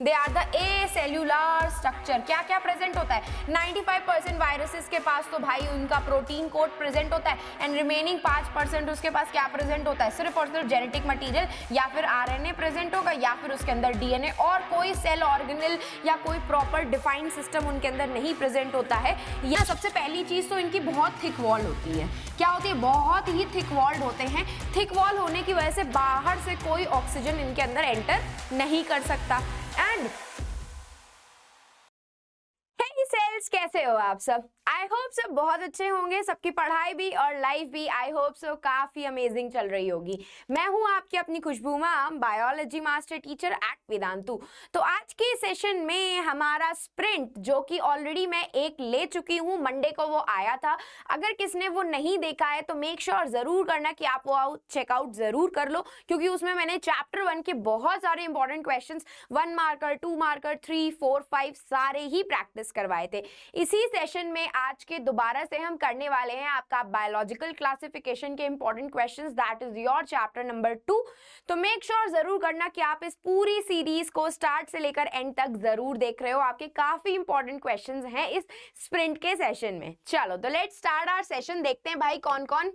They are the A cellular structure. क्या क्या present होता है? 95% वायरसेस के पास तो भाई उनका प्रोटीन कोड प्रेजेंट होता है, एंड रिमेनिंग 5% उसके पास क्या प्रेजेंट होता है? सिर्फ और सिर्फ जेनेटिक मटेरियल या फिर आरएनए प्रेजेंट होगा, या फिर उसके अंदर डीएनए, और कोई सेल ऑर्गेनल या कोई प्रॉपर डिफाइंड सिस्टम उनके अंदर नहीं प्रेजेंट होता है। या सबसे पहली चीज तो इनकी बहुत थिक वॉल होती है। क्या होती है? बहुत ही थिक वॉल्ड होते हैं। थिक वॉल होने की वजह से बाहर से कोई ऑक्सीजन इनके अंदर एंटर नहीं कर सकता। एंड सेल्स, कैसे हो आप सब? आई होप सब बहुत अच्छे होंगे, सबकी पढ़ाई भी और लाइफ भी आई होप सो काफी अमेजिंग चल रही होगी। मैं हूं आपकी अपनी Khushboo ma'am, biology master teacher at Vedantu. तो आज के सेशन में हमारा स्प्रिंट, जो कि ऑलरेडी मैं एक ले चुकी हूं, मंडे को वो आया था। अगर किसने वो नहीं देखा है तो मेक श्योर जरूर करना कि आप वो चेकआउट जरूर कर लो, क्योंकि उसमें मैंने चैप्टर 1 के बहुत सारे इंपॉर्टेंट क्वेश्चंस 1 मार्कर, 2 मार्कर, 3, 4, 5 सारे ही प्रैक्टिस करवाए थे। इसी सेशन में आज के दोबारा से हम करने वाले हैं आपका बायोलॉजिकल क्लासिफिकेशन के important questions, that is your chapter number 2। तो मेक श्योर जरूर करना कि आप इस पूरी सीरीज को स्टार्ट से लेकर एंड तक जरूर देख रहे हो। आपके काफी इंपॉर्टेंट क्वेश्चंस हैं इस स्प्रिंट के सेशन में। चलो तो लेट्स स्टार्ट आवर सेशन। देखते हैं भाई कौन कौन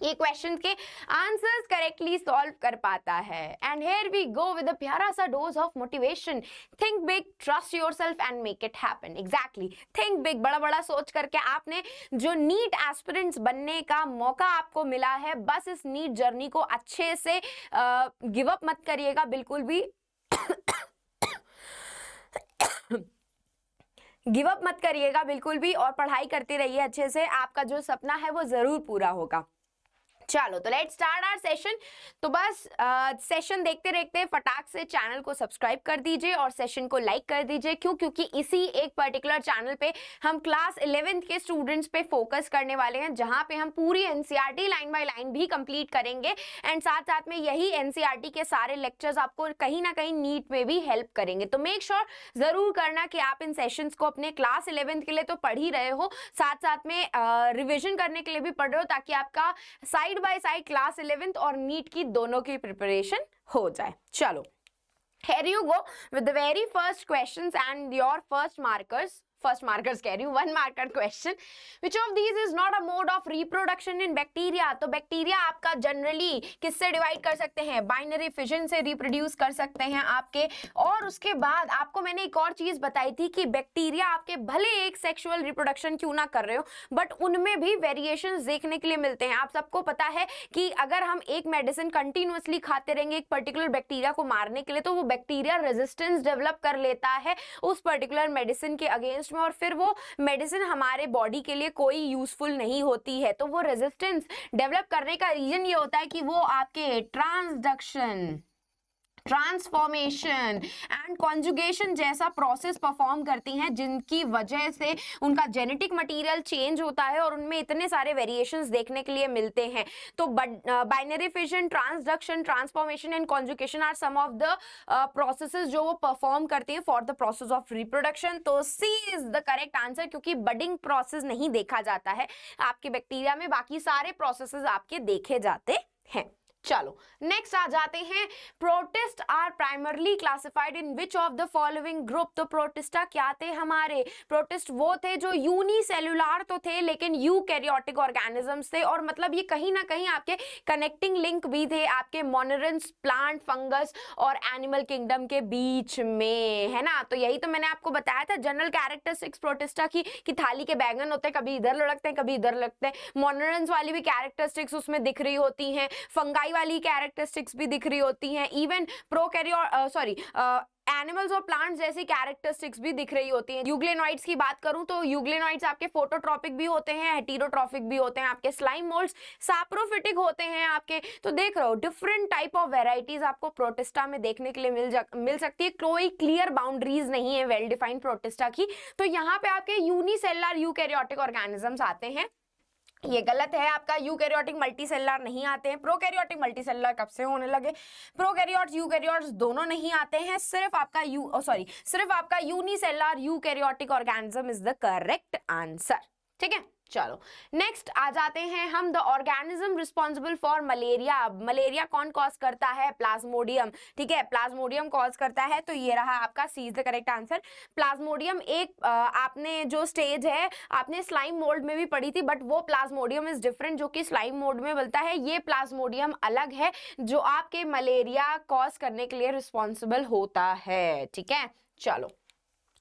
ये क्वेश्चन के आंसर्स करेक्टली सॉल्व कर पाता है। And here we go with a प्यारा सा dose of motivation. Think big, trust yourself and make it happen. Exactly, think big, बड़ा बड़ा सोच करके आपने जो नीट एस्पिरेंट्स बनने का मौका आपको मिला है, बस इस नीट जर्नी को अच्छे से गिव अप मत करिएगा बिल्कुल भी। गिव अप मत करिएगा बिल्कुल भी, और पढ़ाई करते रहिए अच्छे से। आपका जो सपना है वो जरूर पूरा होगा। चलो तो लेट्स स्टार्ट आवर सेशन। तो बस सेशन देखते देखते फटाक से चैनल को सब्सक्राइब कर दीजिए और सेशन को लाइक कर दीजिए। क्यों? क्योंकि इसी एक पर्टिकुलर चैनल पे हम क्लास 11th के स्टूडेंट्स पे फोकस करने वाले हैं, जहां पे हम पूरी एनसीईआरटी लाइन बाय लाइन भी कंप्लीट करेंगे, एंड साथ साथ में यही एनसीईआरटी के सारे लेक्चर्स आपको कहीं ना कहीं नीट में भी हेल्प करेंगे। तो मेक श्योर जरूर करना कि आप इन सेशंस को अपने क्लास 11th के लिए तो पढ़ ही रहे हो, साथ साथ में रिविजन करने के लिए भी पढ़ रहे हो, ताकि आपका side by side class 11th और नीट की दोनों की प्रिपरेशन हो जाए। चलो, here you go with the very first questions and your first markers कह रही हूँ, 1 marker question. Which of these is not a mode of reproduction in bacteria? तो बैक्टीरिया आपका जनरली किससे डिवाइड कर सकते हैं? बाइनरी फिजन से रिप्रोड्यूस कर सकते हैं आपके। और उसके बाद आपको मैंने एक और चीज बताई थी कि बैक्टीरिया आपके भले एक सेक्सुअल रिप्रोडक्शन क्यों ना कर रहे हो, बट उनमें भी वेरिएशंस देखने के लिए मिलते हैं। आप सबको पता है कि अगर हम एक मेडिसिन कंटिन्यूअसली खाते रहेंगे एक पर्टिकुलर बैक्टीरिया को मारने के लिए, तो वो बैक्टीरिया रेजिस्टेंस डेवलप कर लेता है उस पर्टिकुलर मेडिसिन के अगेंस्ट, और फिर वो मेडिसिन हमारे बॉडी के लिए कोई यूजफुल नहीं होती है। तो वो रेजिस्टेंस डेवलप करने का रीजन ये होता है कि वो आपके ट्रांसडक्शन, ट्रांसफॉर्मेशन एंड कॉन्जुगेशन जैसा प्रोसेस परफॉर्म करती हैं, जिनकी वजह से उनका जेनेटिक मटेरियल चेंज होता है और उनमें इतने सारे वेरिएशंस देखने के लिए मिलते हैं। तो binary fission, transduction, transformation and conjugation are some of the processes जो वो परफॉर्म करती है for the process of reproduction. तो C is the correct answer, क्योंकि बडिंग प्रोसेस नहीं देखा जाता है आपके बैक्टीरिया में, बाकी सारे प्रोसेसेस आपके देखे जाते हैं। चलो नेक्स्ट आ जाते हैं। Protist are primarily classified in which of the following group? तो प्रोटिस्टा क्या थे हमारे? प्रोटिस्ट वो थे जो यूनिसेल्युलर तो थे लेकिन यूकैरियोटिक ऑर्गेनिजम्स थे, और मतलब ये कहीं ना कहीं आपके कनेक्टिंग लिंक भी थे आपके मोनेरेंस, प्लांट, फंगस और एनिमल किंगडम के बीच में, है ना। तो यही तो मैंने आपको बताया था जनरल कैरेक्टरिस्टिक्स प्रोटिस्टा की, कि थाली के बैंगन होते हैं, कभी इधर लुढ़कते हैं कभी इधर लुढ़कते हैं। मोनेरेंस वाली भी कैरेक्टरिस्टिक्स उसमें दिख रही होती हैं, फंगाई वाली कैरेक्टरिस्टिक्स भी दिख रही होती हैं, इवन एनिमल्स और प्लांट्स जैसी कैरेक्टरिस्टिक्स भी दिख रही होती हैं। यूग्लेनॉइड्स की बात करूं तो यूग्लेनॉइड्स आपके फोटोट्रॉपिक भी होते हैं, हेटेरोट्रॉपिक भी होते हैं, आपके स्लाइम मोल्ड्स सैप्रोफिटिक होते हैं आपके। तो देख रहे हो डिफरेंट टाइप ऑफ वेराइटीज आपको प्रोटिस्टा में देखने के लिए मिल सकती है। कोई क्लियर बाउंड्रीज नहीं है वेल डिफाइंड प्रोटिस्टा की। तो यहाँ पे आपके यूनिसेलुलर यूकैरियोटिक ऑर्गेनिजम्स आते हैं, ये गलत है आपका। यूकैरियोटिक मल्टीसेलुलर नहीं आते हैं। प्रोकैरियोटिक मल्टीसेलुलर कब से होने लगे? प्रोकैरियोट्स यूकैरियोट्स दोनों नहीं आते हैं, सिर्फ आपका unicellular eukaryotic organism is the correct answer. ठीक है, चलो नेक्स्ट आ जाते हैं हम, the organism responsible for malaria. Malaria कौन कॉज करता है? प्लाज्मोडियम। ठीक है, प्लाज्मोडियम कॉज करता है, तो ये रहा आपका C is the correct answer. Plasmodium एक आपने जो स्टेज है आपने स्लाइम मोल्ड में भी पढ़ी थी, बट वो प्लाज्मोडियम इज डिफरेंट जो कि स्लाइम मोल्ड में बनता है। ये प्लाज्मोडियम अलग है जो आपके मलेरिया कॉज करने के लिए रिस्पॉन्सिबल होता है। ठीक है, चलो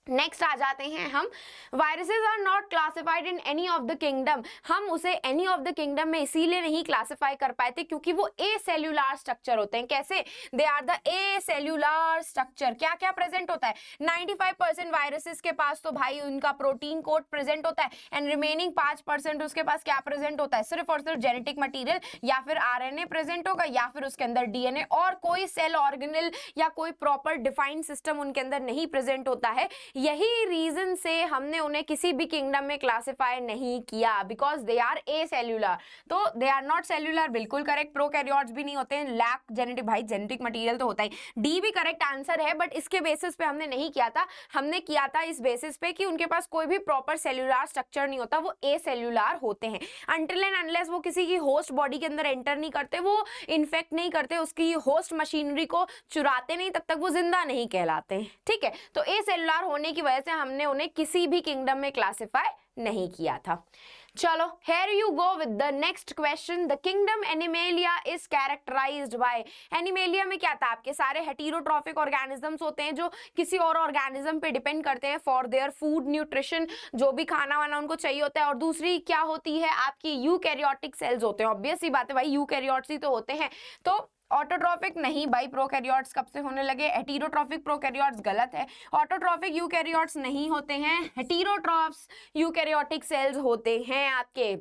नेक्स्ट आ जाते हैं हम, viruses are not classified in any of the kingdom. हम उसे एनी ऑफ द किंगडम में इसीलिए नहीं क्लासिफाई कर पाए थे क्योंकि वो ए सेल्यूलर स्ट्रक्चर होते हैं। कैसे? They are the A cellular structure. क्या क्या प्रेजेंट होता है? 95% वायरसेस के पास तो भाई उनका प्रोटीन कोड प्रेजेंट होता है, एंड रिमेनिंग 5% उसके पास क्या प्रेजेंट होता है? सिर्फ और सिर्फ जेनेटिक मटीरियल या फिर आरएनए प्रेजेंट होगा या फिर उसके अंदर डीएनए, और कोई सेल ऑर्गेनेल या कोई प्रॉपर डिफाइंड सिस्टम उनके अंदर नहीं प्रेजेंट होता है। यही रीजन से हमने उन्हें किसी भी किंगडम में क्लासिफाई नहीं किया, because they are acellular. तो दे आर नॉट सेल्यूलर, बिल्कुल करेक्ट। प्रोकैरियोट्स भी नहीं होते हैं, लैक जेनेटिक, भाई जेनेटिक मटेरियल तो होता ही। डी भी करेक्ट आंसर है, बट इसके बेसिस पे हमने नहीं किया था। हमने किया था इस बेसिस पे कि उनके पास कोई भी प्रॉपर सेल्यूलर स्ट्रक्चर नहीं होता, वो ए सेल्यूलर होते हैं। अनटिल एंड अनलेस वो किसी की होस्ट बॉडी के अंदर एंटर नहीं करते, वो इन्फेक्ट नहीं करते, उसकी होस्ट मशीनरी को चुराते नहीं, तब तक वो जिंदा नहीं कहलाते। ठीक है, तो ए सेल्यूलर होने की वजह से हमने उन्हें किसी भी किंगडम में क्लासिफाई नहीं किया था। चलो here you go with the next question, the kingdom Animalia is characterized by। Animalia में क्या था? आपके सारे हेटेरोट्रॉफिक ऑर्गेनिजम्स होते हैं जो किसी और ऑर्गेनिज्म पे डिपेंड करते हैं फॉर देयर फूड न्यूट्रिशन, जो भी खाना वाना उनको चाहिए होता है। और दूसरी क्या होती है? आपकी यूकैरियोटिक सेल्स होते हैं। ऑब्वियस सी बात है भाई, यूकैरियोट्स ही तो होते हैं। तो ऑटोट्रॉफिक नहीं भाई, प्रोकैरियोट्स कब से होने लगे? हेटेरोट्रॉफिक प्रोकैरियोट्स गलत है, ऑटोट्रॉफिक यूकैरियोट्स नहीं होते हैं, हेटेरोट्रॉफ्स यूकैरियोटिक सेल्स होते हैं, आपके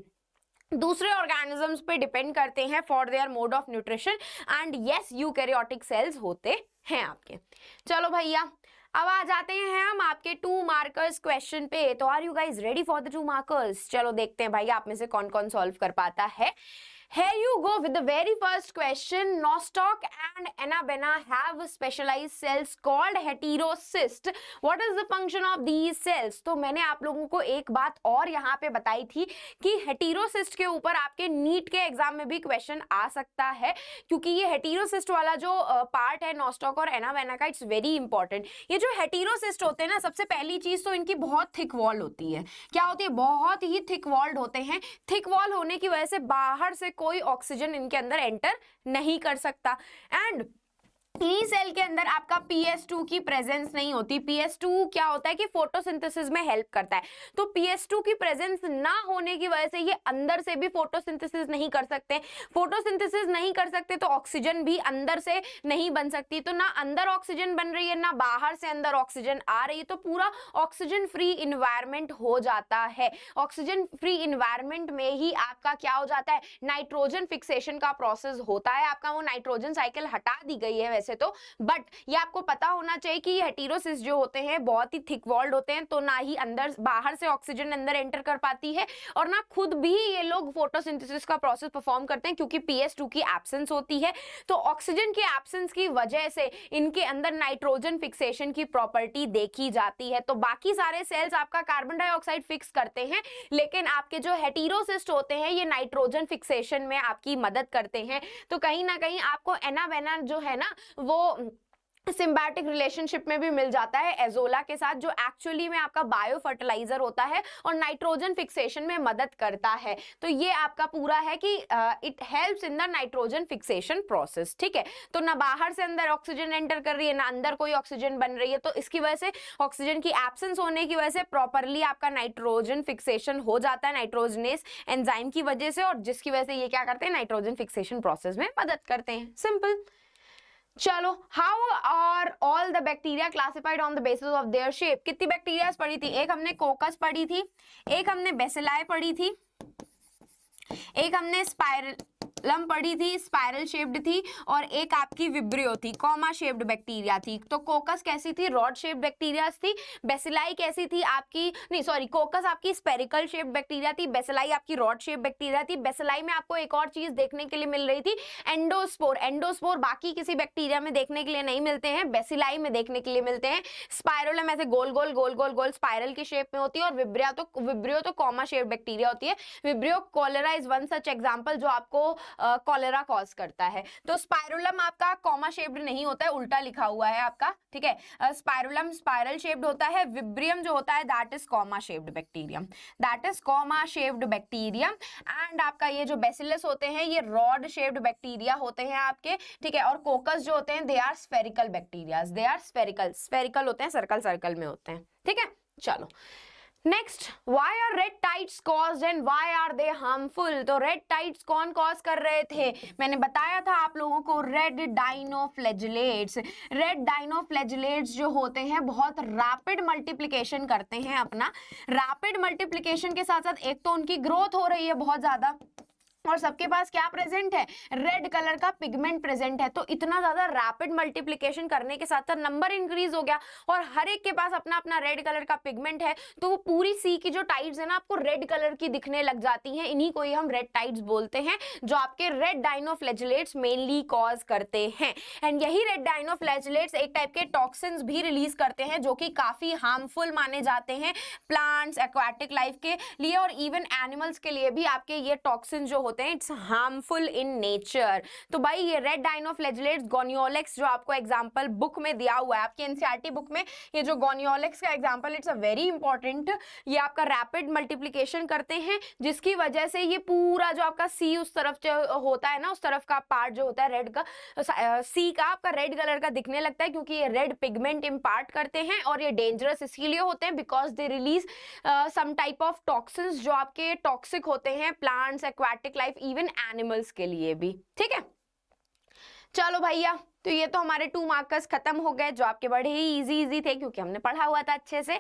दूसरे ऑर्गेनिजम्स पे डिपेंड करते हैं for their mode of nutrition, and yes eukaryotic cells होते हैं आपके। चलो भैया अब आ जाते हैं हम आपके 2 मार्कर्स क्वेश्चन पे। तो are you guys ready for the 2 markers? चलो देखते हैं भाई आप में से कौन कौन सॉल्व कर पाता है। Here you go with the very first question. Nostoc and Anabaena have specialized cells called heterocyst. What is the function of these cells? तो मैंने आप लोगों को एक बात और यहाँ पे बताई थी कि हेटेरोसिस्ट के ऊपर आपके नीट के एग्जाम में भी क्वेश्चन आ सकता है, क्योंकि ये हेटेरोसिस्ट वाला जो पार्ट है नॉस्टॉक और एनाबेना का, इट्स वेरी इंपॉर्टेंट। ये जो हेटेरोसिस्ट होते हैं ना, सबसे पहली चीज तो इनकी बहुत थिक वॉल होती है। क्या होती है? बहुत ही थिक वॉल्ड होते हैं। थिक वॉल होने की वजह से बाहर से कोई ऑक्सीजन इनके अंदर एंटर नहीं कर सकता, एंड इन्हीं सेल के अंदर आपका PS2 की प्रेजेंस नहीं होती। PS2 क्या होता है कि फोटोसिंथेसिस में हेल्प करता है, तो PS2 की प्रेजेंस ना होने की वजह से ये अंदर से भी फोटोसिंथेसिस नहीं कर सकते। फोटोसिंथेसिस नहीं कर सकते तो ऑक्सीजन भी अंदर से नहीं बन सकती, तो ना अंदर ऑक्सीजन बन रही है ना बाहर से अंदर ऑक्सीजन आ रही है, तो पूरा ऑक्सीजन फ्री इन्वायरमेंट हो जाता है। ऑक्सीजन फ्री इन्वायरमेंट में ही आपका क्या हो जाता है? नाइट्रोजन फिक्सेशन का प्रोसेस होता है। आपका वो नाइट्रोजन साइकिल हटा दी गई है वैसे तो, बट ये आपको पता होना चाहिए कि हेटेरोसिस्ट जो होते हैं बहुत ही थिक वॉल्ड होते हैं, तो ना ही अंदर बाहर से ऑक्सीजन अंदर एंटर कर पाती है, और ना खुद भी ये लोग फोटोसिंथेसिस का प्रोसेस परफॉर्म करते हैं, क्योंकि PS2 की एब्सेंस होती है। तो ऑक्सीजन की एब्सेंस की वजह से इनके अंदर नाइट्रोजन फिक्सेशन की प्रॉपर्टी देखी जाती है। तो बाकी सारे सेल्स आपका कार्बन डाइऑक्साइड फिक्स करते हैं, लेकिन आपके जो हेटेरोसिस्ट होते हैं ये नाइट्रोजन फिक्सेशन में आपकी मदद करते हैं। तो कहीं ना कहीं आपको एनाबेना जो है ना, वो सिम्बायोटिक रिलेशनशिप में भी मिल जाता है एजोला के साथ, जो एक्चुअली में आपका बायो फर्टिलाइजर होता है और नाइट्रोजन फिक्सेशन में मदद करता है। तो ये आपका पूरा है कि it helps in the nitrogen fixation process. ठीक है, तो ना बाहर से अंदर ऑक्सीजन एंटर कर रही है ना अंदर कोई ऑक्सीजन बन रही है, तो इसकी वजह से ऑक्सीजन की एब्सेंस होने की वजह से प्रॉपरली आपका नाइट्रोजन फिक्सेशन हो जाता है नाइट्रोजनेस एंजाइम की वजह से, और जिसकी वजह से ये क्या करते हैं? नाइट्रोजन फिक्सेशन प्रोसेस में मदद करते हैं। सिंपल। चलो, how are all the bacteria classified on the basis of their shape? कितनी बैक्टीरिया पढ़ी थी? एक हमने कोकस पढ़ी थी, एक हमने बेसिलाई पढ़ी थी, एक हमने स्पाइरुलम पढ़ी थी, स्पाइरल शेप्ड थी, और एक आपकी विब्रियो थी, कॉमा शेप्ड बैक्टीरिया थी। तो कोकस कैसी थी? रॉड शेप्ड बैक्टीरिया थी। बेसिलाई कैसी थी आपकी, नहीं सॉरी, कोकस आपकी स्पेरिकल शेप्ड बैक्टीरिया थी, बेसिलाई आपकी रॉड शेप्ड बैक्टीरिया थी। बेसिलाई में आपको एक और चीज देखने के लिए मिल रही थी, एंडोस्पोर। एंडोस्पोर बाकी किसी बैक्टीरिया में देखने के लिए नहीं मिलते हैं, बेसिलाई में देखने के लिए मिलते हैं। स्पाइरुलम ऐसे गोल गोल गोल गोल गोल स्पाइरल की शेप में होती है, और विब्रियो तो कॉमा शेप्ड बैक्टीरिया होती है। Vibrio cholera is one such example जो आपको कॉलेरा कॉज करता है। तो स्पाइरुलम आपका कॉमा शेप्ड नहीं होता है, उल्टा लिखा हुआ है आपका, ठीक है। स्पाइरुलम स्पाइरल शेप्ड होता है, विब्रियम जो होता है that is comma shaped bacterium, that is comma shaped bacterium. And आपका ये जो बेसिलस होते हैं ये रॉड शेप्ड बैक्टीरिया होते हैं आपके, ठीक है। और कोकस जो होते हैं they are spherical bacterias, they are spherical होते हैं, सर्कल सर्कल में होते हैं, ठीक है। चलो next, why are red tides caused and why are they harmful. तो रेड टाइड्स कौन कॉज कर रहे थे? मैंने बताया था आप लोगों को, रेड डाइनोफ्लैजिलेट्स। रेड डाइनोफ्लैजिलेट्स जो होते हैं बहुत रैपिड मल्टीप्लिकेशन करते हैं अपना। रैपिड मल्टीप्लिकेशन के साथ साथ एक तो उनकी ग्रोथ हो रही है बहुत ज्यादा, और सबके पास क्या प्रेजेंट है? रेड कलर का पिगमेंट प्रेजेंट है। तो इतना ज्यादा रैपिड मल्टीप्लिकेशन करने के साथ साथ नंबर इंक्रीज हो गया, और हर एक के पास अपना अपना रेड कलर का पिगमेंट है, तो वो पूरी सी की जो टाइड्स है ना आपको रेड कलर की दिखने लग जाती हैं। इन्हीं को ही हम रेड टाइड्स बोलते हैं, जो आपके रेड डाइनोफ्लैजिलेट्स मेनली कॉज करते हैं। एंड यही रेड डाइनोफ्लैजिलेट्स एक टाइप के टॉक्सिन्स भी रिलीज करते हैं, जो कि काफी हार्मफुल माने जाते हैं प्लांट्स, एक्वाटिक लाइफ के लिए, और इवन एनिमल्स के लिए भी आपके ये टॉक्सिन जो इट्स हार्मफुल इन नेचर। तो भाई ये रेड डाइनोफ्लैजिलेट्स, गोनियोलेक्स जो आपको एग्जांपल बुक में दिया हुआ है आपकी एनसीईआरटी बुक में, ये जो गोनियोलेक्स का example, it's a very important. ये आपका रैपिड मल्टीप्लिकेशन करते हैं, जिसकी वजह से ये पूरा जो आपका सी उस तरफ जो होता है ना, उस तरफ का पार्ट जो होता है रेड का, सी का आपका रेड कलर का दिखने लगता है, क्योंकि ये रेड पिगमेंट इम्पार्ट करते हैं। और ये डेंजरस इसीलिए होते हैं because they release some type of toxins जो आपके टॉक्सिक होते हैं plants, aquatic life, even animals के लिए भी, ठीक है। चलो भैया, तो ये तो हमारे 2 मार्कर्स खत्म हो गए, जो आपके बड़े ही इजी थे क्योंकि हमने पढ़ा हुआ था अच्छे से।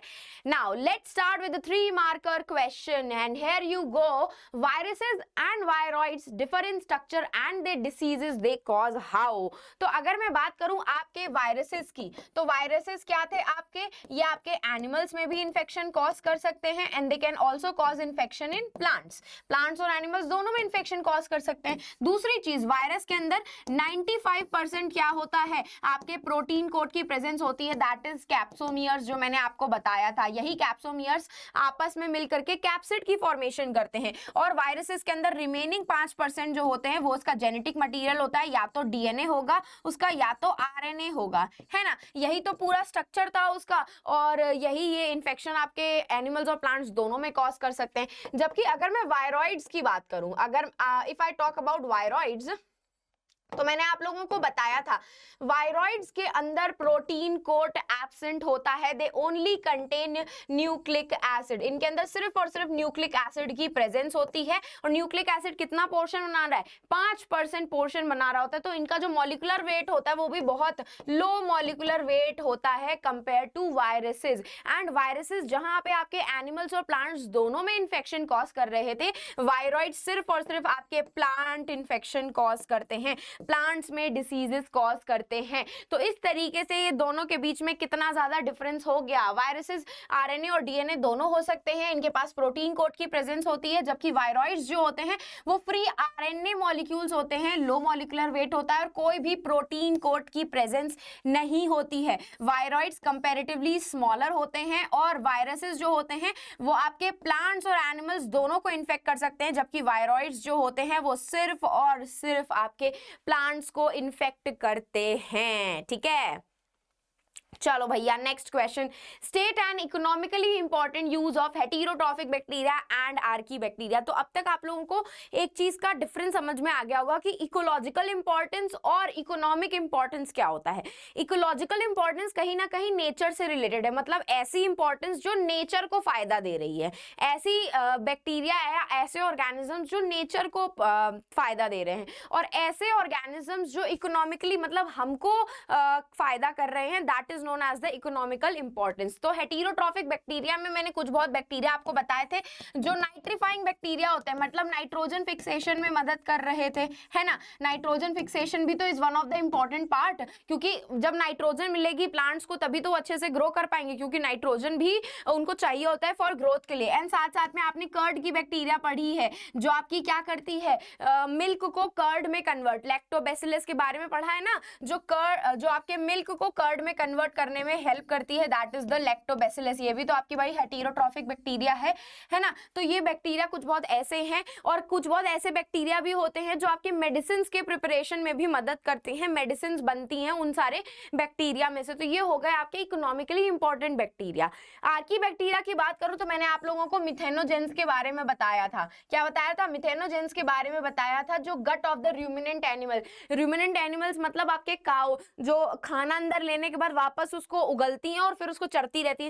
Now let's start with the 3 marker question, and here you go. Viruses and viroids differ in structure and they diseases they cause how. तो अगर मैं बात करूं आपके वायरसेस की, तो वायरसेस क्या थे आपके? ये आपके एनिमल्स में भी इन्फेक्शन कॉज कर सकते हैं, and they can also cause infection in plants और एनिमल्स दोनों में इन्फेक्शन कॉज कर सकते हैं। दूसरी चीज, वायरस के अंदर 95% क्या होता है? आपके प्रोटीन कोट की प्रेजेंस होती है, दैट इज कैप्सोमियर्स, जो मैंने आपको बताया था। यही कैप्सोमियर्स आपस में मिलकर के कैप्सिड की फॉर्मेशन करते हैं। और वायरसेस के अंदर रिमेनिंग 5% जो होते हैं वो उसका जेनेटिक मटेरियल होता है, या तो डीएनए होगा उसका या तो आरएनए होगा, है ना। यही तो पूरा स्ट्रक्चर था उसका, और यही ये इन्फेक्शन आपके एनिमल्स और प्लांट्स दोनों में कॉज कर सकते हैं। जबकि अगर मैं वायरॉइड्स की बात करूं, अगर if I talk about viroids, तो मैंने आप लोगों को बताया था वायरॉइड्स के अंदर प्रोटीन कोट एब्सेंट होता है, they only contain nucleic acid. इनके अंदर सिर्फ और सिर्फ न्यूक्लिक एसिड की प्रेजेंस होती है, और न्यूक्लिक एसिड कितना पोर्शन बना रहा है? 5% पोर्शन बना रहा होता है। तो इनका जो मॉलिक्यूलर वेट होता है वो भी बहुत लो मॉलिक्यूलर वेट होता है compare to viruses. And viruses जहां पे आपके एनिमल्स और प्लांट्स दोनों में इन्फेक्शन कॉज कर रहे थे, वायरॉइड सिर्फ और सिर्फ आपके प्लांट इन्फेक्शन कॉज करते हैं, प्लांट्स में डिसीजेस कॉज करते हैं। तो इस तरीके से ये दोनों के बीच में कितना ज्यादा डिफरेंस हो गया। वायरसेस आरएनए और डीएनए दोनों हो सकते हैं, इनके पास प्रोटीन कोट की प्रेजेंस होती है, जबकि वायरॉइड्स जो होते हैं वो फ्री आरएनए मॉलिक्यूल्स होते हैं, लो मॉलिक्यूलर वेट होता है, और कोई भी प्रोटीन कोट की प्रेजेंस नहीं होती है। वायरॉइड्स कंपैरेटिवली स्मॉलर होते हैं, और वायरसेस जो होते हैं वो आपके प्लांट्स और एनिमल्स दोनों को इन्फेक्ट कर सकते हैं, जबकि वायरॉइड्स जो होते हैं वो सिर्फ और सिर्फ आपके प्लांट्स को इन्फेक्ट करते हैं, ठीक है। चलो भैया, next question, state and economically important use of heterotrophic bacteria and Archie bacteria. तो अब तक आप लोगों को एक चीज का डिफरेंस समझ में आ गया होगा कि इकोलॉजिकल इंपॉर्टेंस और इकोनॉमिक इंपॉर्टेंस क्या होता है। इकोलॉजिकल इंपॉर्टेंस कहीं ना कहीं नेचर से रिलेटेड है, मतलब ऐसी इंपॉर्टेंस जो नेचर को फायदा दे रही है, ऐसी बैक्टीरिया या ऐसे ऑर्गेनिजम्स जो नेचर को फायदा दे रहे हैं, और ऐसे ऑर्गेनिजम्स जो इकोनॉमिकली मतलब हमको फायदा कर रहे हैं, that is known as the economical importance. तो हेटेरोट्रॉफिक बैक्टीरिया में मैंने कुछ बहुत बैक्टीरिया आपको बताए थे जो नाइट्रीफाइंग बैक्टीरिया होते हैं, मतलब नाइट्रोजन फिक्सेशन में मदद कर रहे थे, है ना। नाइट्रोजन फिक्सेशन भी तो is one of the important part, क्योंकि जब नाइट्रोजन मिलेगी प्लांट्स को तभी तो अच्छे से ग्रो कर पाएंगे, क्योंकि नाइट्रोजन भी उनको चाहिए होता है फॉर ग्रोथ के लिए। एंड साथ साथ में आपने कर्ड की बैक्टीरिया पढ़ी है जो आपकी क्या करती है, मिल्क को कर्ड में कन्वर्ट, लैक्टोबैसिलस के बारे में पढ़ा है ना, जो आपके मिल्क को कर्ड में कन्वर्ट करने में हेल्प करती है, दैट इज द लैक्टोबैसिलस। ये भी तो आपकी भाई हेटेरोट्रॉफिक बैक्टीरिया है ना। तो ये बैक्टीरिया कुछ बहुत ऐसे हैं, और कुछ बहुत ऐसे बैक्टीरिया भी होते हैं जो आपके मेडिसिन के प्रिपरेशन में भी मदद करते हैं, मेडिसिन बनती हैं उन सारे बैक्टीरिया में से। तो ये हो गए आपके economically important bacteria. Archie bacteria की बात करूं तो मैंने आप लोगों को मिथेनोजेंस के बारे में बताया था। क्या बताया था? मिथेनोजेंस के बारे में बताया था, जो gut of the ruminant animal, ruminant animals मतलब आपके काऊ जो खाना अंदर लेने के बाद वापस उसको उगलती हैं और फिर उसको चरती रहती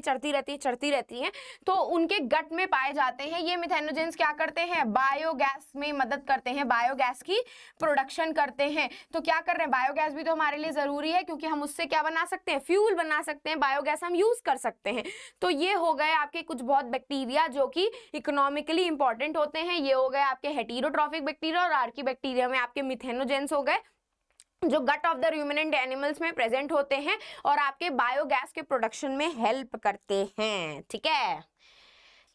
हैं, तो उनके गट में पाए जाते हैं। ये मिथेनोजेंस क्या करते हैं? बायोगैस में मदद करते हैं, बायोगैस की प्रोडक्शन करते हैं। तो क्या कर रहे हैं? बायोगैस भी तो हमारे लिए जरूरी है, क्योंकि हम उससे क्या बना सकते हैं? फ्यूल बना सकते हैं, बायोगैस हम यूज कर सकते हैं। तो ये हो गए आपके कुछ बहुत बैक्टीरिया जो कि इकोनॉमिकली इंपॉर्टेंट होते हैं। ये हो गए आपके हेटेरोट्रॉफिक बैक्टीरिया, और आर्की बैक्टीरिया में आपके मिथेनोजेंस हो गए जो gut of the ruminant animals में प्रेजेंट होते हैं और आपके बायोगैस के प्रोडक्शन में हेल्प करते हैं। ठीक है,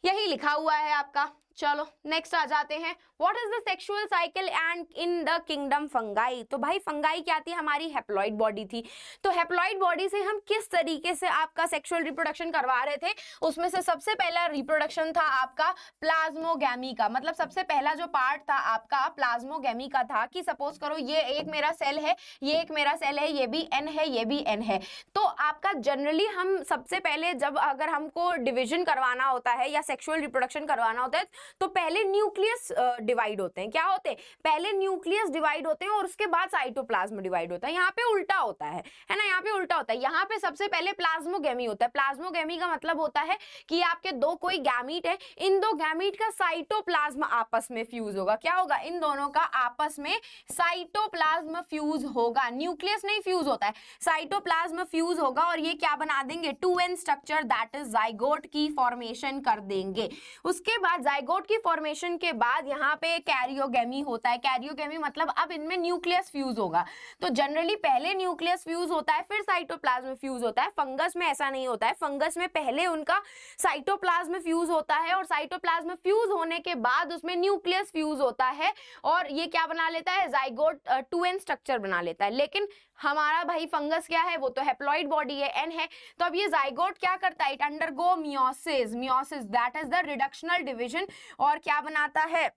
यही लिखा हुआ है आपका। चलो नेक्स्ट आ जाते हैं, what is the sexual cycle and in the kingdom fungi. तो भाई फंगाई क्या थी? हमारी हैप्लॉइड बॉडी थी। तो हैप्लॉइड बॉडी से हम किस तरीके से आपका सेक्सुअल रिप्रोडक्शन करवा रहे थे? उसमें से सबसे पहला रिप्रोडक्शन था आपका प्लाज्मोगैमी का, मतलब सबसे पहला जो पार्ट था आपका प्लाज्मोगैमी का था कि सपोज करो ये एक मेरा सेल है, ये एक मेरा सेल है, ये भी एन है, ये भी एन है। तो आपका जनरली हम सबसे पहले जब अगर हमको डिविजन करवाना होता है या सेक्सुअल रिप्रोडक्शन करवाना होता है तो पहले न्यूक्लियस डिवाइड होते हैं। क्या होते हैं? पहले न्यूक्लियस डिवाइड होते हैं और उसके बाद साइटोप्लाज्म डिवाइड होता है। यहाँ पे उल्टा होता है ना, यहाँ पे उल्टा होता है। यहाँ पे सबसे पहले प्लाज्मोगैमी होता है। प्लाज्मोगैमी का मतलब होता है कि आपके दो कोई गैमीट है, इन दो गैमीट का साइटोप्लाज्म आपस में फ्यूज होगा। क्या होगा? इन दोनों का आपस में साइटोप्लाज्म फ्यूज होगा, न्यूक्लियस नहीं फ्यूज होता है, साइटोप्लाज्म फ्यूज होगा और ये क्या बना देंगे? 2n structure, that is zygote की फॉर्मेशन कर देंगे। उसके बाद जाइगोट की फॉर्मेशन के बाद यहाँ पे कैरियोगेमी होता है। कैरियोगेमी मतलब अब इनमें न्यूक्लियस फ्यूज होगा। तो जनरली पहले न्यूक्लियस फ्यूज होता है फिर साइटोप्लाज्म फ्यूज होता है। फंगस में ऐसा नहीं होता है, फंगस में पहले उनका साइटोप्लाज्म फ्यूज होता है और साइटोप्लाज्म फ्यूज होने के बाद उसमें न्यूक्लियस फ्यूज होता है और ये क्या बना लेता है? जाइगोट 2n स्ट्रक्चर बना लेता है। लेकिन हमारा भाई फंगस क्या है? वो तो हैप्लॉइड बॉडी है, एन है। तो अब ये जाइगोट क्या करता है? It undergo meiosis, meiosis that is the reductional division, और क्या बनाता है?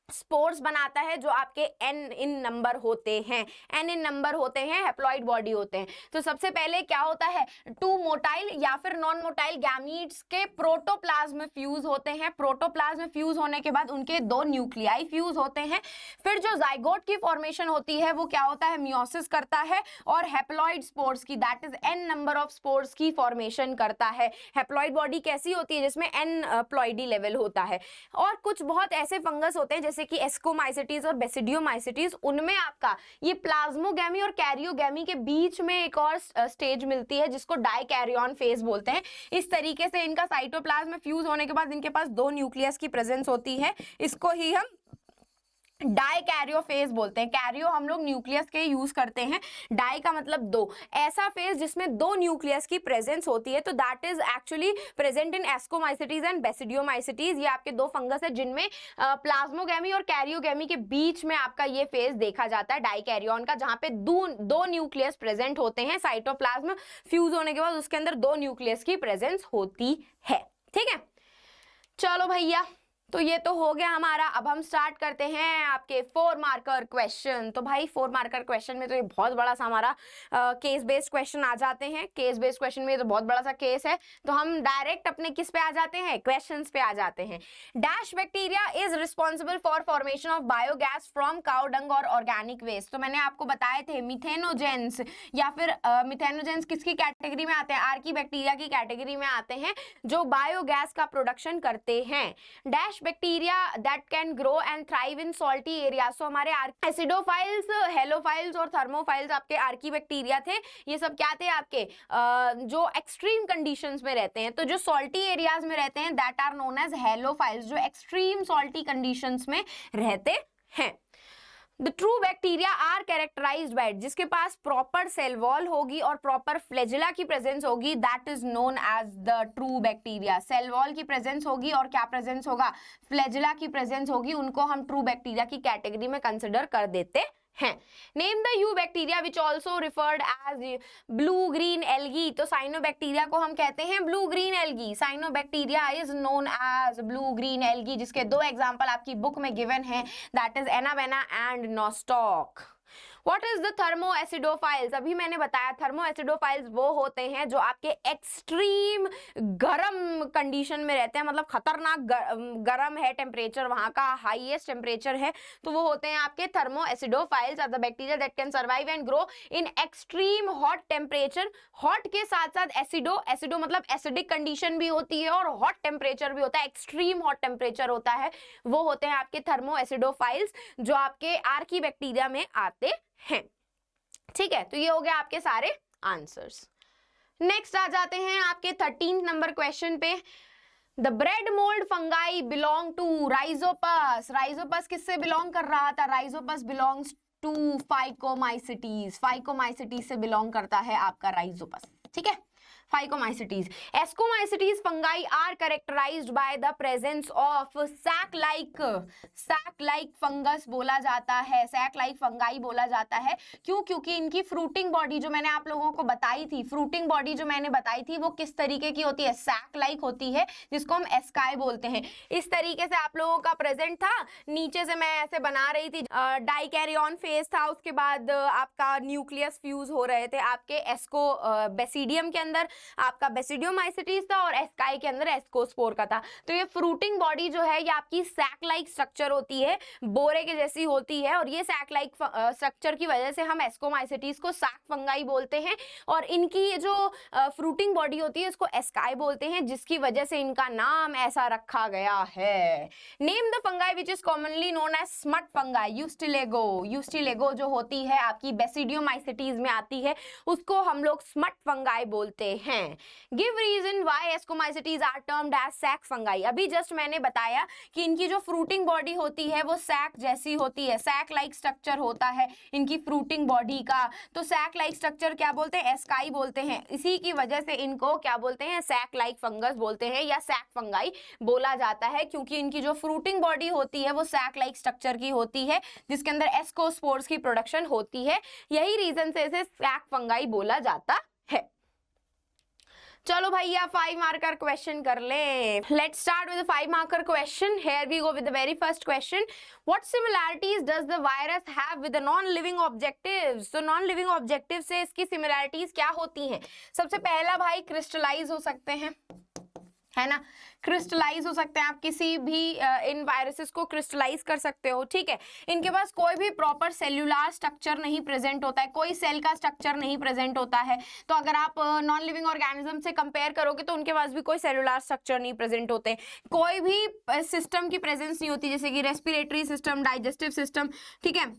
स्पोर्स बनाता है जो आपके n इन नंबर होते हैं, n इन नंबर होते हैं, हैप्लॉइड बॉडी होते हैं। तो सबसे पहले क्या होता है? 2 मोटाइल या फिर नॉन मोटाइल गैमीट्स के प्रोटोप्लाज्म फ्यूज होते हैं। प्रोटोप्लाज्म फ्यूज होने के बाद उनके 2 न्यूक्लियाई फ्यूज होते हैं। फिर जो जाइगोट की फॉर्मेशन होती है वो क्या होता है? मियोसिस करता है और हैप्लॉइड स्पोर्स की, that is n number of spores की फॉर्मेशन करता है। हैप्लॉइड बॉडी कैसी होती है? जिसमें n प्लॉइडी लेवल होता है। और कुछ बहुत ऐसे फंगस होते हैं जैसे कि एस्कोमाइसिटीज और बेसिडियोमाइसिटीज, उनमें आपका ये प्लाज्मोगैमी और कैरियोगैमी के बीच में एक और स्टेज मिलती है जिसको डाइकैरियन फेज बोलते हैं। इस तरीके से इनका साइटोप्लाज्म फ्यूज होने के बाद इनके पास 2 न्यूक्लियस की प्रेजेंस होती है। इसको ही हम डाइकैरियो फेज बोलते हैं। कैरियो हम लोग न्यूक्लियस के यूज करते हैं, डाई का मतलब 2। ऐसा फेज जिसमें 2 न्यूक्लियस की प्रेजेंस होती है, तो that is actually present in ascomycetes and basidiomycetes. ये आपके 2 फंगस है जिनमें प्लाज्मोगैमी और कैरियोगैमी के बीच में आपका ये फेज देखा जाता है डाइकैरियन का, जहां पे 2 न्यूक्लियस प्रेजेंट होते हैं। साइटोप्लाज्म फ्यूज होने के बाद उसके अंदर 2 न्यूक्लियस की प्रेजेंस होती है। ठीक है, चलो भैया, तो ये तो हो गया हमारा। अब हम स्टार्ट करते हैं आपके 4 मार्कर क्वेश्चन। तो भाई 4 मार्कर क्वेश्चन में तो ये बहुत बड़ा सा हमारा केस बेस्ड क्वेश्चन आ जाते हैं। केस बेस्ड क्वेश्चन में तो बहुत बड़ा सा केस है, तो हम डायरेक्ट अपने किस पे आ जाते हैं? क्वेश्चंस पे आ जाते हैं। Dash bacteria is responsible for formation of biogas from cow dung और ऑर्गेनिक वेस्ट। तो मैंने आपको बताए थे मिथेनोजेंस, या फिर मिथेनोजेंस किसकी कैटेगरी में आते हैं? आर्की बैक्टीरिया की कैटेगरी में आते हैं जो बायोगैस का प्रोडक्शन करते हैं। Dash flash bacteria that can grow and thrive in salty area. So हमारे एसिडोफाइल्स, हेलोफाइल्स और थर्मोफाइल्स आपके आर्की बैक्टीरिया थे। ये सब क्या थे आपके जो एक्सट्रीम कंडीशंस में रहते हैं, तो जो सॉल्टी एरियाज में रहते हैं that are known as halophiles, जो एक्सट्रीम सॉल्टी कंडीशंस में रहते हैं। The true bacteria are characterized by, जिसके पास प्रॉपर सेल वॉल होगी और प्रॉपर फ्लैजिला की प्रेजेंस होगी, that is known as the true bacteria. Cell wall की प्रेजेंस होगी और क्या प्रेजेंस होगा, फ्लैजिला की प्रेजेंस होगी, उनको हम ट्रू बैक्टीरिया की कैटेगरी में कंसिडर कर देते हैं। Name the eubacteria which also referred as blue green algae. तो साइनोबैक्टीरिया को हम कहते हैं blue green algae. Cyanobacteria is known as blue green algae, जिसके दो एग्जांपल आपकी बुक में गिवन है, दैट इज एनावेना and nostoc. What is the thermoacidophile? अभी मैंने बताया थर्मोएसिडोफाइल्स वो होते हैं जो आपके एक्सट्रीम गर्म कंडीशन में रहते हैं, मतलब खतरनाक गर्म है टेम्परेचर, वहां का हाईएस्ट टेम्परेचर है, तो वो होते हैं आपके thermoacidophiles are the bacteria that can survive and grow in extreme hot temperature. Hot के साथ साथ एसिडो मतलब एसिडिक कंडीशन भी होती है और हॉट टेम्परेचर भी होता है, एक्सट्रीम हॉट टेम्परेचर होता है, वो होते हैं आपके थर्मोएसिडोफाइल्स जो आपके आर्की बैक्टीरिया में आते हैं। ठीक है, तो ये हो गया आपके सारे आंसर्स। नेक्स्ट आ जाते हैं आपके 13 नंबर क्वेश्चन पे। The bread mould fungi belong to Rhizopus. Rhizopus किससे बिलोंग कर रहा था, Rhizopus belongs to Phycomycetes. Phycomycetes से बिलोंग करता है आपका राइजोपस। ठीक है, Phycomycetes. Ascomycetes fungi are characterized by the presence of sac like fungus बोला जाता है, सैक लाइक फंगाई बोला जाता है। क्यों, क्योंकि इनकी फ्रूटिंग बॉडी जो मैंने आप लोगों को बताई थी, फ्रूटिंग बॉडी जो मैंने बताई थी वो किस तरीके की होती है, सैक लाइक होती है, जिसको हम एस्काई बोलते हैं। इस तरीके से आप लोगों का प्रेजेंट था। नीचे से मैं ऐसे बना रही थी, डाइकैरियन फेज था, उसके बाद आपका न्यूक्लियस फ्यूज हो रहे थे आपके एस्को बेसिडियम के अंदर, आपका बेसिडियोमाइसिटीज था, और एस्काई के अंदर एस्कोस्पोर का था। तो ये फ्रूटिंग बॉडी जो है ये आपकी सैक लाइक स्ट्रक्चर होती है, बोरे के जैसी होती है, और ये सैक लाइक स्ट्रक्चर की वजह से हम एस्कोमाइसिटीज को सैक फंगाई बोलते हैं, और इनकी जो फ्रूटिंग बॉडी होती है इसको एस्काई बोलते हैं, जिसकी वजह से इनका नाम ऐसा रखा गया है। Name the fungi which is commonly known as smut fungi. Ustilago, ustilago जो होती है आपकी बेसिडियोमाइसिटीज में आती है, उसको हम लोग स्मट फंगाई बोलते हैं। Give reason why Ascomycetes are termed as sac fungi. अभी जस्ट मैंने बताया कि इनकी जो फ्रूटिंग बॉडी होती है वो सैक जैसी होती है, सैक लाइक स्ट्रक्चर होता है इनकी फ्रूटिंग बॉडी का, तो सैक लाइक स्ट्रक्चर क्या बोलते हैं, एस्काई बोलते हैं। इसी की वजह से इनको क्या बोलते हैं, सैक लाइक फंगस बोलते हैं या सैक फंगाई बोला जाता है, क्योंकि इनकी जो फ्रूटिंग बॉडी होती है वो सैक लाइक स्ट्रक्चर की होती है, जिसके अंदर एस्कोस्पोर्स की प्रोडक्शन होती है। यही रीजन से इसे सैक फंगाई बोला जाता है। चलो भैया 5 मार्कर क्वेश्चन कर ले। Let's start with 5 marker question. Here we go with the very first question. What similarities does the virus have with the non living objectives. तो नॉन लिविंग ऑब्जेक्टिव से इसकी सिमिलैरिटीज क्या होती हैं? सबसे पहला भाई क्रिस्टलाइज हो सकते हैं, है ना, क्रिस्टलाइज हो सकते हैं, आप किसी भी इन वायरसेस को क्रिस्टलाइज कर सकते हो। ठीक है, इनके पास कोई भी प्रॉपर सेल्यूलर स्ट्रक्चर नहीं प्रेजेंट होता है, कोई सेल का स्ट्रक्चर नहीं प्रेजेंट होता है। तो अगर आप नॉन लिविंग ऑर्गेनिज्म से कंपेयर करोगे तो उनके पास भी कोई सेल्यूलर स्ट्रक्चर नहीं प्रेजेंट होते, कोई भी सिस्टम की प्रेजेंस नहीं होती, जैसे कि रेस्पिरेटरी सिस्टम, डाइजेस्टिव सिस्टम, ठीक है,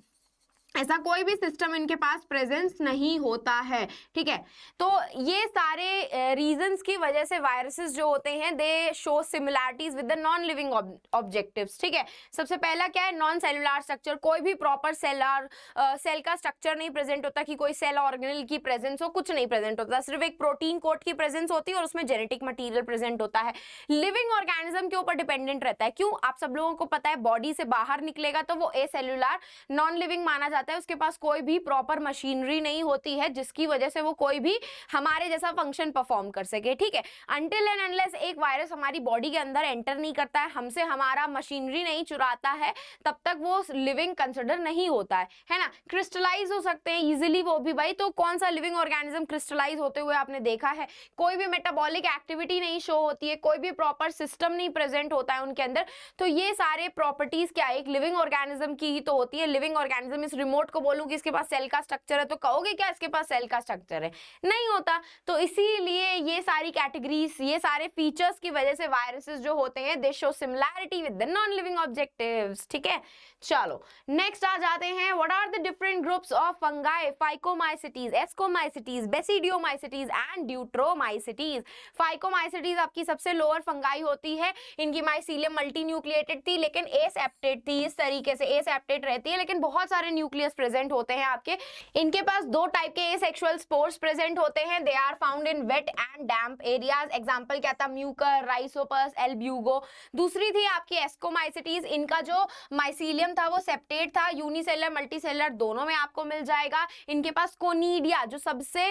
ऐसा कोई भी सिस्टम इनके पास प्रेजेंस नहीं होता है। ठीक है, तो ये सारे रीजंस की वजह से वायरसेस जो होते हैं they show similarities with the non living objectives. ठीक है, सबसे पहला क्या है, नॉन सेलुलर स्ट्रक्चर, कोई भी प्रॉपर सेल का स्ट्रक्चर नहीं प्रेजेंट होता कि कोई सेल ऑर्गेनेल की प्रेजेंस हो, कुछ नहीं प्रेजेंट होता, सिर्फ एक प्रोटीन कोट की प्रेजेंस होती है और उसमें जेनेटिक मटीरियल प्रेजेंट होता है। लिविंग ऑर्गेनिज्म के ऊपर डिपेंडेंट रहता है। क्यों, आप सब लोगों को पता है बॉडी से बाहर निकलेगा तो वो एसेल्युलर नॉन लिविंग माना जाता है, उसके पास कोई भी प्रॉपर मशीनरी नहीं होती है जिसकी वजह से वो कोई भी हमारे जैसा फंक्शन परफॉर्म कर सके। ठीक है, अनटिल एंड अनलेस एक वायरस हमारी बॉडी के अंदर एंटर नहीं करता है, हमसे हमारा मशीनरी नहीं चुराता है, तब तक वो लिविंग कंसिडर नहीं होता है ना। क्रिस्टलाइज हो सकते हैं इजीली वो भी भाई, तो कौन सा लिविंग ऑर्गेनिज्म क्रिस्टलाइज होते हुए आपने देखा है? कोई भी मेटाबॉलिक एक्टिविटी नहीं शो होती है, कोई भी प्रॉपर सिस्टम नहीं प्रेजेंट होता है उनके अंदर। तो ये सारे प्रॉपर्टीज क्या है, एक लिविंग ऑर्गेनिज्म की ही तो होती है। लिविंग ऑर्गेनिज्म इज रिमोट को बोलूं कि इसके पास सेल का स्ट्रक्चर है तो कहोगे क्या इसके पास सेल का स्ट्रक्चर है, नहीं होता। तो इसीलिए ये सारी कैटेगरीज, ये सारे फीचर्स की वजह से वायरसेस जो होते हैं they show similarity with the non living objectives, ठीक है। चलो नेक्स्ट आ जाते हैं, what are the different groups of fungi, Phycomycetes, Ascomycetes, Basidiomycetes and Deuteromycetes. Phycomycetes आपकी सबसे लोअर फंगाई होती है, इनकी माइसीलियम मल्टीन्यूक्लिएटेड थी लेकिन एसेप्टेड थी, इस तरीके से एसेप्टेड रहती है लेकिन बहुत सारे न्यूक्लियस प्रेजेंट होते हैं आपके। इनके पास दो टाइप के एसेक्सुअल स्पोर्स प्रेजेंट होते हैं, they are found in wet and damp areas. Example क्या था, म्यूकर, राइसोपस, एल्ब्यूगो। दूसरी थी आपकी एस्कोमाइसिटीज, इनका जो माइसीलियम था वो सेप्टेड था, यूनिसेलर मल्टीसेलर दोनों में आपको मिल जाएगा। इनके पास कोनिडिया जो सबसे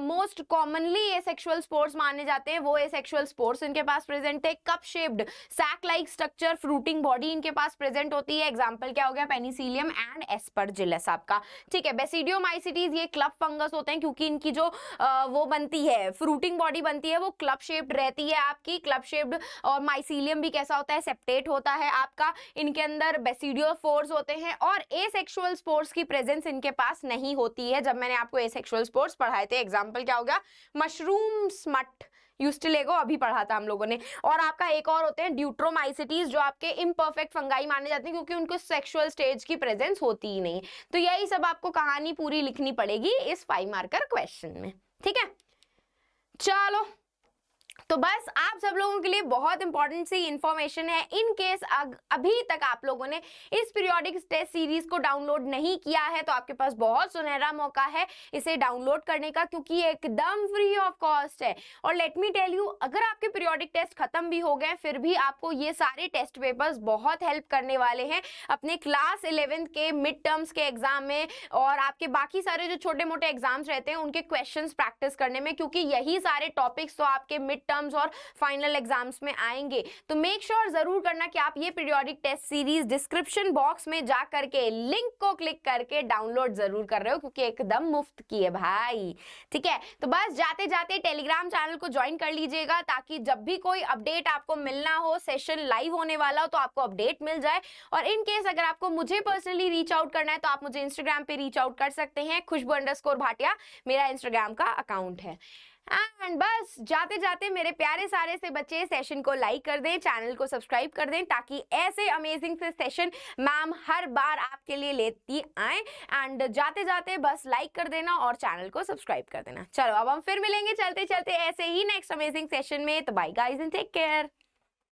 मोस्ट कॉमनली एसेक्सुअल स्पोर्स माने जाते हैं वो एसेक्सुअल स्पोर्स इनके पास प्रेजेंट है। Cup shaped sac like structure, fruiting body इनके पास प्रेजेंट होती है। एग्जांपल क्या हो गया, पेनिसिलियम एंड एस्परजिलस आपका, ठीक है। बेसिडियोमाइसिटीज ये क्लब फंगस होते हैं क्योंकि इनकी जो वो बनती है फ्रूटिंग बॉडी बनती है वो क्लब शेप्ड रहती है आपकी, क्लब शेप्ड। और माइसीलियम भी कैसा होता है, सेप्टेट होता है आपका। इनके अंदर बेसिडियोफोर्स होते हैं और एसेक्सुअल स्पोर्स की प्रेजेंस इनके पास नहीं होती है। जब मैंने आपको एसेक्सुअल स्पोर्स पढ़ाए थे, एग्जांपल क्या हो गया, मशरूम स्मट, यूस्टिलेगो अभी पढ़ा था हम लोगों ने। और आपका एक और होते हैं ड्यूट्रोमाइसिटीज जो आपके इम्परफेक्ट फंगाई माने जाते हैं क्योंकि उनको सेक्सुअल स्टेज की प्रेजेंस होती ही नहीं। तो यही सब आपको कहानी पूरी लिखनी पड़ेगी इस 5 मार्कर क्वेश्चन में, ठीक है। चलो तो बस आप सब लोगों के लिए बहुत इंपॉर्टेंट सी इंफॉर्मेशन है। इन केस अभी तक आप लोगों ने इस पीरियोडिक टेस्ट सीरीज को डाउनलोड नहीं किया है तो आपके पास बहुत सुनहरा मौका है इसे डाउनलोड करने का, क्योंकि ये एकदम फ्री ऑफ कॉस्ट है। और लेट मी टेल यू, अगर आपके पीरियोडिक टेस्ट खत्म भी हो गए फिर भी आपको ये सारे टेस्ट पेपर्स बहुत हेल्प करने वाले हैं अपने क्लास 11th के मिड टर्म्स के एग्जाम में और आपके बाकी सारे जो छोटे मोटे एग्जाम्स रहते हैं उनके क्वेश्चंस प्रैक्टिस करने में, क्योंकि यही सारे टॉपिक्स तो आपके मिड टर्म्स और फाइनल एग्जाम्स में आएंगे। तो मेक श्योर जरूर करना कि आप ये periodic test series description box में जा करके लिंक को क्लिक करके डाउनलोड जरूर कर रहे हो, क्योंकि एकदम मुफ्त की है भाई, ठीक है। तो बस जाते जाते टेलीग्राम चैनल को ज्वाइन कर लीजिएगा ताकि जब भी कोई अपडेट आपको मिलना हो, सेशन लाइव होने वाला हो, तो आपको अपडेट मिल जाए। और इन केस अगर आपको मुझे पर्सनली रीच आउट करना है तो आप मुझे इंस्टाग्राम पे रीच आउट कर सकते हैं, खुशबू_भाटिया मेरा इंस्टाग्राम का अकाउंट है। एंड बस जाते जाते मेरे प्यारे सारे से बच्चे सेशन को लाइक कर दें, चैनल को सब्सक्राइब कर दें ताकि ऐसे अमेजिंग से सेशन मैम हर बार आपके लिए लेती आए। एंड जाते जाते बस लाइक कर देना और चैनल को सब्सक्राइब कर देना। चलो अब हम फिर मिलेंगे चलते चलते ऐसे ही नेक्स्ट अमेजिंग सेशन में। तो bye guys and take care.